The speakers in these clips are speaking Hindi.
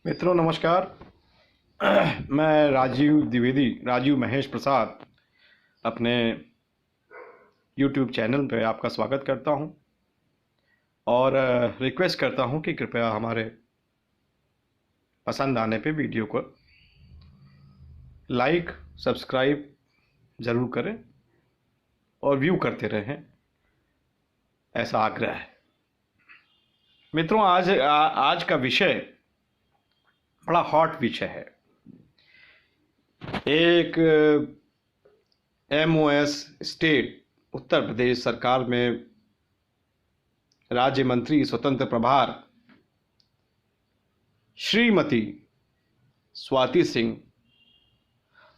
मित्रों नमस्कार। मैं राजीव द्विवेदी, राजीव महेश प्रसाद, अपने YouTube चैनल पे आपका स्वागत करता हूं और रिक्वेस्ट करता हूं कि कृपया हमारे पसंद आने पे वीडियो को लाइक सब्सक्राइब ज़रूर करें और व्यू करते रहें, ऐसा आग्रह है। मित्रों, आज का विषय बड़ा हॉट विषय है। एक MOS स्टेट उत्तर प्रदेश सरकार में राज्य मंत्री स्वतंत्र प्रभार श्रीमती स्वाति सिंह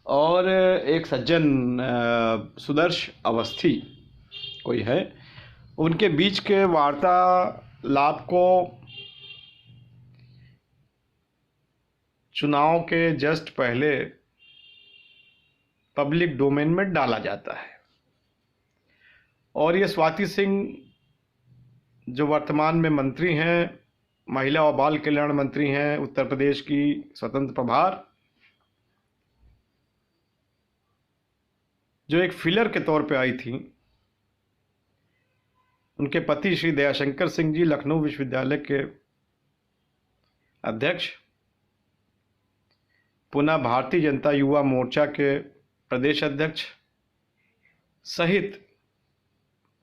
और एक सज्जन सुदर्श अवस्थी कोई है, उनके बीच के वार्तालाप को चुनाव के जस्ट पहले पब्लिक डोमेन में डाला जाता है। और ये स्वाति सिंह जो वर्तमान में मंत्री हैं, महिला और बाल कल्याण मंत्री हैं, उत्तर प्रदेश की स्वतंत्र प्रभार, जो एक फिलर के तौर पे आई थी। उनके पति श्री दयाशंकर सिंह जी लखनऊ विश्वविद्यालय के अध्यक्ष, पुनः भारतीय जनता युवा मोर्चा के प्रदेश अध्यक्ष सहित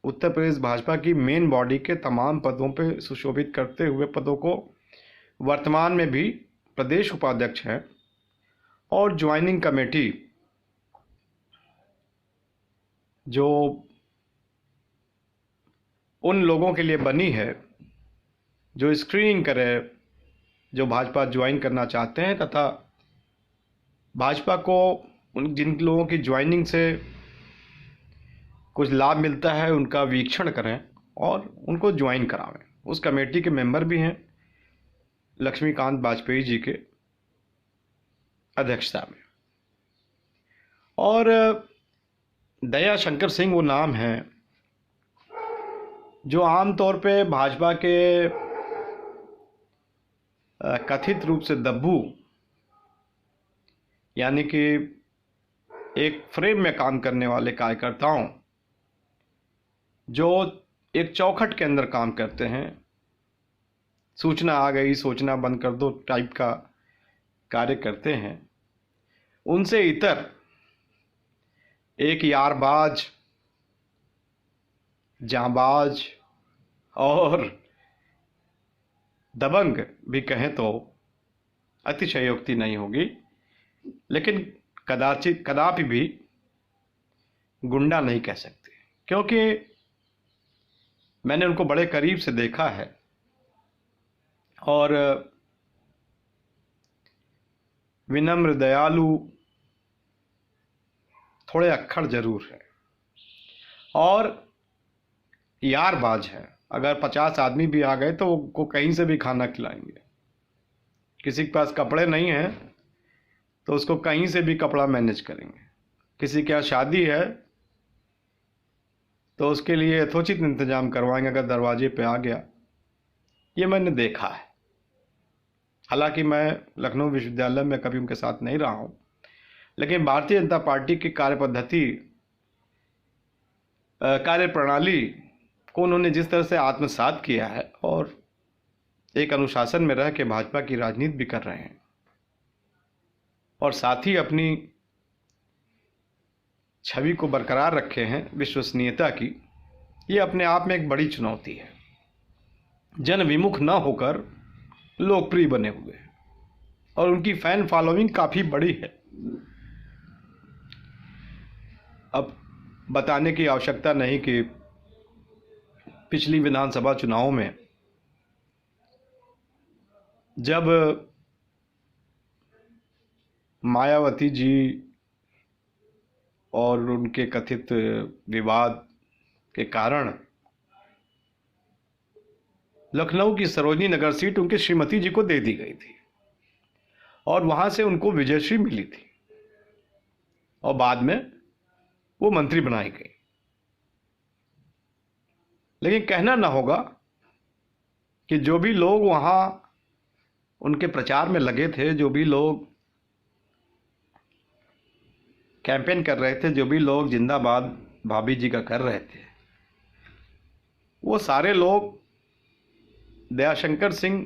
उत्तर प्रदेश भाजपा की मेन बॉडी के तमाम पदों पर सुशोभित करते हुए पदों को वर्तमान में भी प्रदेश उपाध्यक्ष हैं। और ज्वाइनिंग कमेटी जो उन लोगों के लिए बनी है जो स्क्रीनिंग करे, जो भाजपा ज्वाइन करना चाहते हैं तथा भाजपा को उन जिन लोगों की ज्वाइनिंग से कुछ लाभ मिलता है उनका वीक्षण करें और उनको ज्वाइन करावें। उस कमेटी के मेंबर भी हैं लक्ष्मीकांत वाजपेयी जी के अध्यक्षता में। और दया शंकर सिंह वो नाम है जो आमतौर पे भाजपा के कथित रूप से दब्बू, यानी कि एक फ्रेम में काम करने वाले कार्यकर्ताओं जो एक चौखट के अंदर काम करते हैं, सूचना आ गई सोचना बंद कर दो टाइप का कार्य करते हैं, उनसे इतर एक यारबाज, जांबाज और दबंग भी कहें तो अतिशयोक्ति नहीं होगी, लेकिन कदापि भी गुंडा नहीं कह सकते, क्योंकि मैंने उनको बड़े करीब से देखा है। और विनम्र, दयालु, थोड़े अक्खड़ जरूर है और यारबाज है। अगर 50 आदमी भी आ गए तो वो कहीं से भी खाना खिलाएंगे। किसी के पास कपड़े नहीं हैं तो उसको कहीं से भी कपड़ा मैनेज करेंगे। किसी के यहाँ शादी है तो उसके लिए यथोचित इंतजाम करवाएंगे अगर दरवाजे पे आ गया। ये मैंने देखा है। हालांकि मैं लखनऊ विश्वविद्यालय में कभी उनके साथ नहीं रहा हूँ, लेकिन भारतीय जनता पार्टी की कार्यपद्धति, कार्यप्रणाली को उन्होंने जिस तरह से आत्मसात किया है और एक अनुशासन में रह के भाजपा की राजनीति भी कर रहे हैं और साथ ही अपनी छवि को बरकरार रखे हैं विश्वसनीयता की, ये अपने आप में एक बड़ी चुनौती है। जन विमुख न होकर लोकप्रिय बने हुए हैं और उनकी फैन फॉलोइंग काफी बड़ी है। अब बताने की आवश्यकता नहीं कि पिछली विधानसभा चुनावों में जब मायावती जी और उनके कथित विवाद के कारण लखनऊ की सरोजनी नगर सीट उनके श्रीमती जी को दे दी गई थी और वहां से उनको विजयश्री मिली थी और बाद में वो मंत्री बनाई गई। लेकिन कहना ना होगा कि जो भी लोग वहां उनके प्रचार में लगे थे, जो भी लोग कैंपेन कर रहे थे, जो भी लोग जिंदाबाद भाभी जी का कर रहे थे, वो सारे लोग दयाशंकर सिंह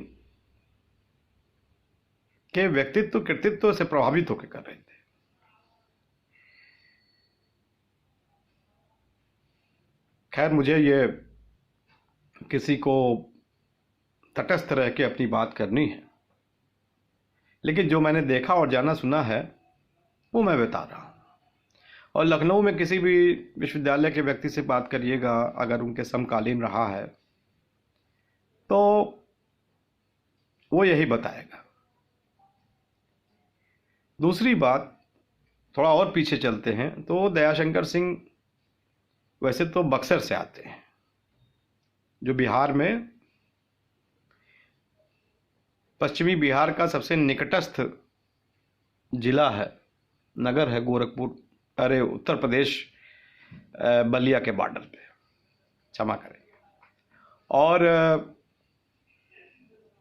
के व्यक्तित्व कृतित्व से प्रभावित होकर कर रहे थे। खैर, मुझे ये किसी को तटस्थ रह के अपनी बात करनी है, लेकिन जो मैंने देखा और जाना सुना है वो मैं बता रहा हूँ। और लखनऊ में किसी भी विश्वविद्यालय के व्यक्ति से बात करिएगा, अगर उनके समकालीन रहा है तो वो यही बताएगा। दूसरी बात, थोड़ा और पीछे चलते हैं तो दयाशंकर सिंह वैसे तो बक्सर से आते हैं, जो बिहार में पश्चिमी बिहार का सबसे निकटस्थ जिला है, नगर है गोरखपुर, अरे उत्तर प्रदेश बलिया के बॉर्डर पे, क्षमा करेंगे। और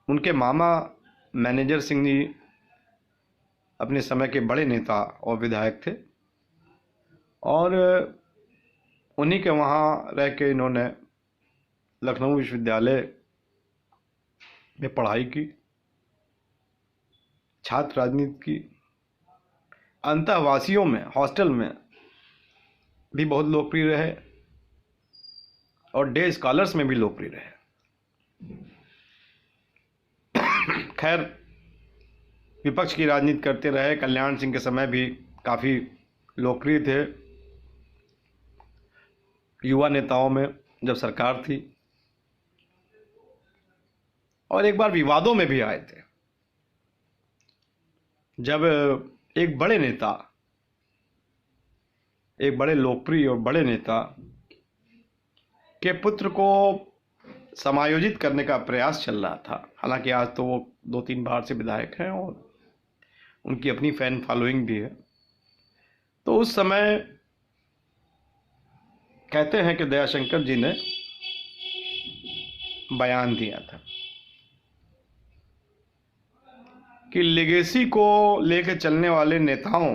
उनके मामा मैनेजर सिंह जी अपने समय के बड़े नेता और विधायक थे, और उन्हीं के वहाँ रह के इन्होंने लखनऊ विश्वविद्यालय में पढ़ाई की, छात्र राजनीति की, अंतःवासियों में हॉस्टल में भी बहुत लोकप्रिय रहे और डे स्कॉलर्स में भी लोकप्रिय रहे। खैर, विपक्ष की राजनीति करते रहे, कल्याण सिंह के समय भी काफ़ी लोकप्रिय थे युवा नेताओं में जब सरकार थी, और एक बार विवादों में भी आए थे जब एक बड़े नेता, एक बड़े लोकप्रिय और बड़े नेता के पुत्र को समायोजित करने का प्रयास चल रहा था। हालांकि आज तो वो 2-3 बार से विधायक हैं और उनकी अपनी फैन फॉलोइंग भी है। तो उस समय कहते हैं कि दयाशंकर जी ने बयान दिया था कि लेगेसी को लेकर चलने वाले नेताओं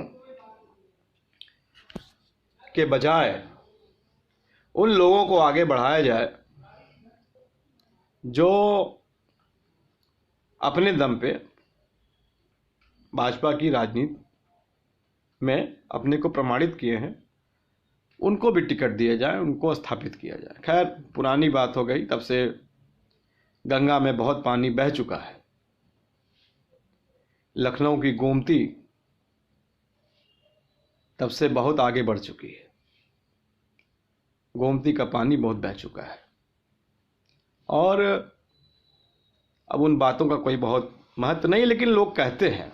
के बजाय उन लोगों को आगे बढ़ाया जाए जो अपने दम पे भाजपा की राजनीति में अपने को प्रमाणित किए हैं, उनको भी टिकट दिया जाए, उनको स्थापित किया जाए। खैर, पुरानी बात हो गई, तब से गंगा में बहुत पानी बह चुका है। लखनऊ की गोमती तब से बहुत आगे बढ़ चुकी है, गोमती का पानी बहुत बह चुका है, और अब उन बातों का कोई बहुत महत्व नहीं। लेकिन लोग कहते हैं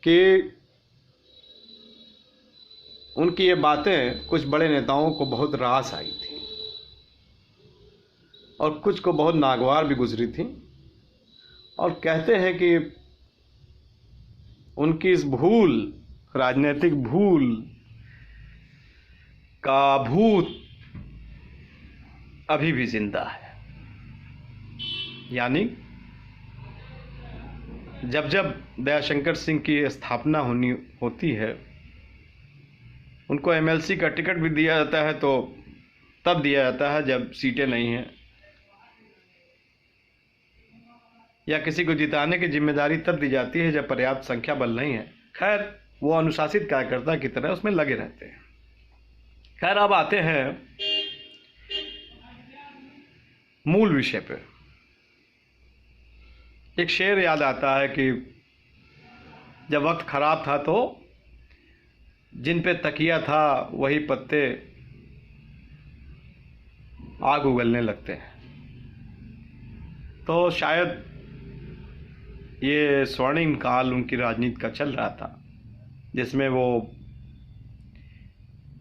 कि उनकी ये बातें कुछ बड़े नेताओं को बहुत रास आई थी और कुछ को बहुत नागवार भी गुजरी थी, और कहते हैं कि उनकी इस भूल, राजनीतिक भूल का भूत अभी भी जिंदा है। यानी जब जब दयाशंकर सिंह की स्थापना होती है, उनको एमएलसी का टिकट भी दिया जाता है तो तब दिया जाता है जब सीटें नहीं हैं, या किसी को जिताने की जिम्मेदारी तब दी जाती है जब पर्याप्त संख्या बल नहीं है। खैर, वो अनुशासित कार्यकर्ता की तरह उसमें लगे रहते हैं। खैर, अब आते हैं मूल विषय पे। एक शेर याद आता है कि जब वक्त खराब था तो जिन पे तकिया था वही पत्ते आग उगलने लगते हैं। तो शायद ये स्वर्णिम काल उनकी राजनीति का चल रहा था, जिसमें वो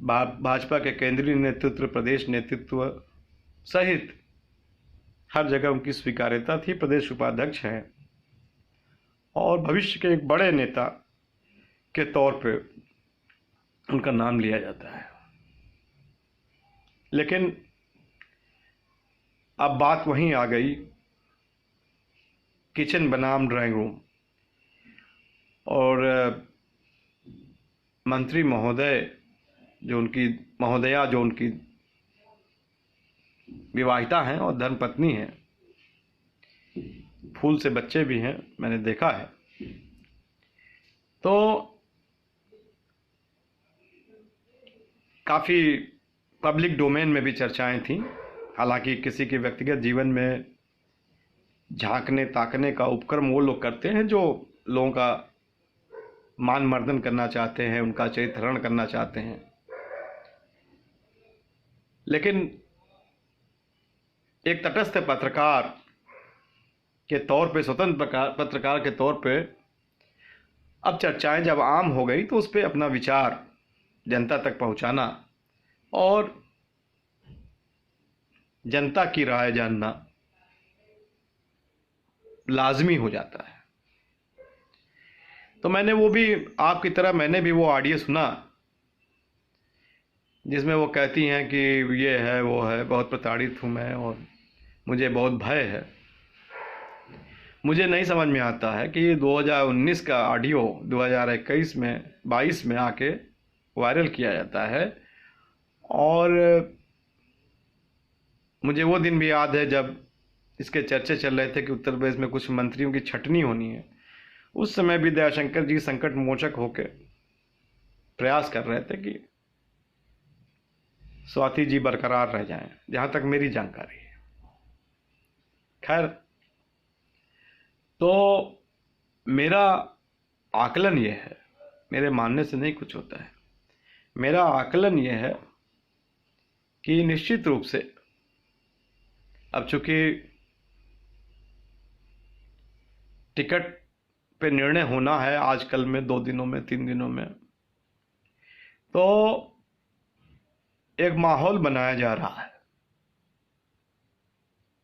भाजपा के केंद्रीय नेतृत्व, प्रदेश नेतृत्व सहित हर जगह उनकी स्वीकार्यता थी। प्रदेश उपाध्यक्ष हैं और भविष्य के एक बड़े नेता के तौर पे उनका नाम लिया जाता है। लेकिन अब बात वहीं आ गई किचन बनाम ड्राइंग रूम, और मंत्री महोदया जो उनकी विवाहिता हैं और धर्मपत्नी हैं, फूल से बच्चे भी हैं, मैंने देखा है। तो काफ़ी पब्लिक डोमेन में भी चर्चाएं थीं। हालांकि किसी के व्यक्तिगत जीवन में झांकने ताकने का उपक्रम वो लोग करते हैं जो लोगों का मान मर्दन करना चाहते हैं, उनका चरित्रहरण करना चाहते हैं। लेकिन एक तटस्थ पत्रकार के तौर पे, स्वतंत्र पत्रकार के तौर पे, अब चर्चाएं जब आम हो गई तो उस पर अपना विचार जनता तक पहुंचाना और जनता की राय जानना लाजमी हो जाता है। तो मैंने वो भी, आपकी तरह मैंने भी वो ऑडियो सुना जिसमें वो कहती हैं कि ये है वो है, बहुत प्रताड़ित हूँ मैं और मुझे बहुत भय है। मुझे नहीं समझ में आता है कि ये 2019 का ऑडियो 2021 में 22 में आके वायरल किया जाता है। और मुझे वो दिन भी याद है जब इसके चर्चे चल रहे थे कि उत्तर प्रदेश में कुछ मंत्रियों की छटनी होनी है। उस समय भी दयाशंकर जी संकट मोचक होकर प्रयास कर रहे थे कि स्वाति जी बरकरार रह जाएं, जहां तक मेरी जानकारी है। खैर, तो मेरा आकलन ये है, मेरे मानने से नहीं कुछ होता है, मेरा आकलन ये है कि निश्चित रूप से अब चूंकि टिकट पे निर्णय होना है आजकल में, 2 दिनों में, 3 दिनों में, तो एक माहौल बनाया जा रहा है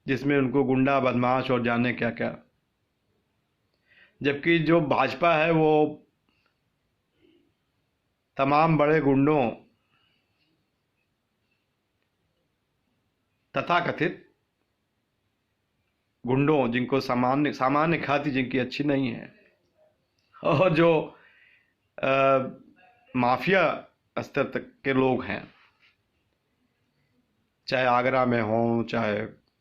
जिसमें उनको गुंडा बदमाश और जाने क्या क्या, जबकि जो भाजपा है वो तमाम बड़े गुंडों, तथाकथित गुंडों, जिनको सामान्य ख्याति जिनकी अच्छी नहीं है, और जो माफिया स्तर तक के लोग हैं, चाहे आगरा में हो, चाहे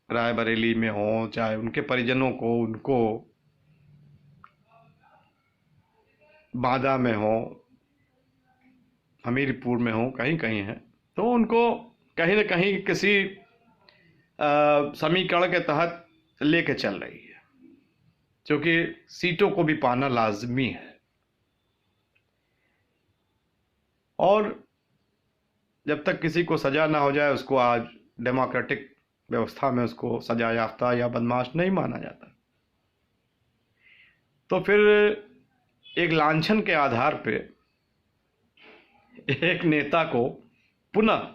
रायबरेली में हो, चाहे उनके परिजनों को, उनको बांदा में हो, हमीरपुर में हो, कहीं कहीं है, तो उनको कहीं न कहीं किसी समीकरण के तहत लेके चल रही है, क्योंकि सीटों को भी पाना लाजमी है। और जब तक किसी को सजा ना हो जाए, उसको आज डेमोक्रेटिक व्यवस्था में उसको सजा याफ्ता या बदमाश नहीं माना जाता। तो फिर एक लांछन के आधार पे एक नेता को पुनः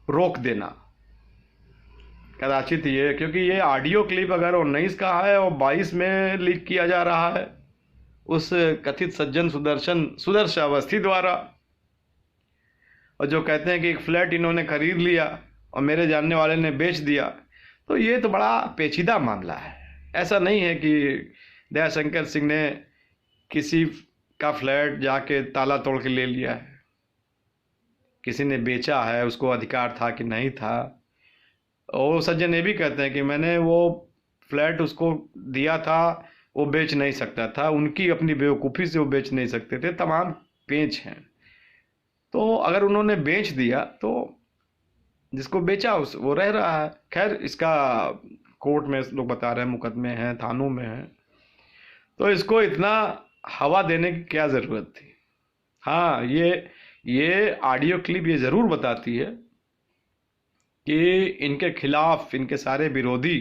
रोक देना, कदाचित ये, क्योंकि ये ऑडियो क्लिप अगर 19 का है और 22 में लीक किया जा रहा है उस कथित सज्जन सुदर्शन अवस्थी द्वारा, और जो कहते हैं कि एक फ्लैट इन्होंने खरीद लिया और मेरे जानने वाले ने बेच दिया, तो ये तो बड़ा पेचीदा मामला है। ऐसा नहीं है कि दयाशंकर सिंह ने किसी का फ्लैट जाके ताला तोड़ के ले लिया है, किसी ने बेचा है, उसको अधिकार था कि नहीं था। और सज्जन ये भी कहते हैं कि मैंने वो फ्लैट उसको दिया था, वो बेच नहीं सकता था, उनकी अपनी बेवकूफ़ी से वो बेच नहीं सकते थे, तमाम पेच हैं। तो अगर उन्होंने बेच दिया तो जिसको बेचा वो रह रहा है। खैर, इसका कोर्ट में लोग बता रहे हैं, मुकदमे हैं, थानों में हैं, तो इसको इतना हवा देने की क्या ज़रूरत थी। हाँ, ये ऑडियो क्लिप ये ज़रूर बताती है कि इनके खिलाफ इनके सारे विरोधी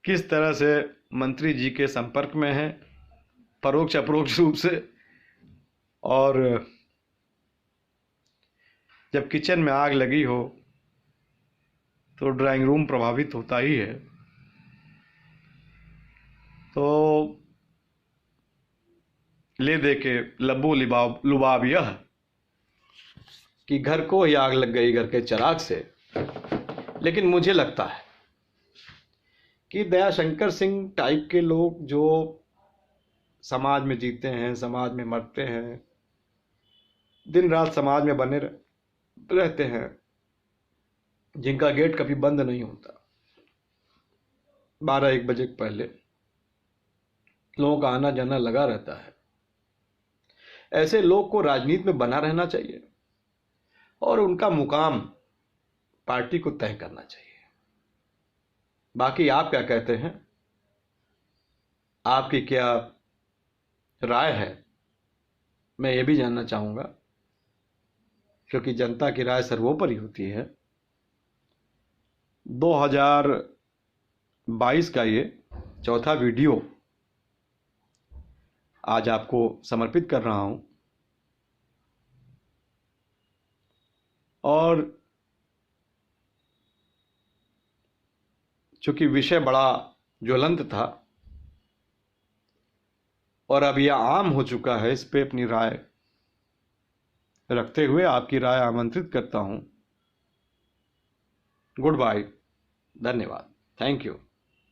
किस तरह से मंत्री जी के संपर्क में हैं, परोक्ष अपरोक्ष रूप से। और जब किचन में आग लगी हो तो ड्राइंग रूम प्रभावित होता ही है। तो ले दे के लबो लुबाब यह कि घर को ही आग लग गई घर के चिराग से, लेकिन मुझे लगता है कि दयाशंकर सिंह टाइप के लोग जो समाज में जीते हैं, समाज में मरते हैं, दिन रात समाज में बने रहते हैं, जिनका गेट कभी बंद नहीं होता, 12-1 बजे के पहले लोगों का आना जाना लगा रहता है, ऐसे लोग को राजनीति में बना रहना चाहिए और उनका मुकाम पार्टी को तय करना चाहिए। बाकी आप क्या कहते हैं, आपकी क्या राय है, मैं ये भी जानना चाहूंगा, क्योंकि जनता की राय सर्वोपरि होती है। 2022 का ये चौथा वीडियो आज आपको समर्पित कर रहा हूं और चूंकि विषय बड़ा ज्वलंत था और अब यह आम हो चुका है, इस पे अपनी राय रखते हुए आपकी राय आमंत्रित करता हूं। गुड बाय, धन्यवाद, थैंक यू।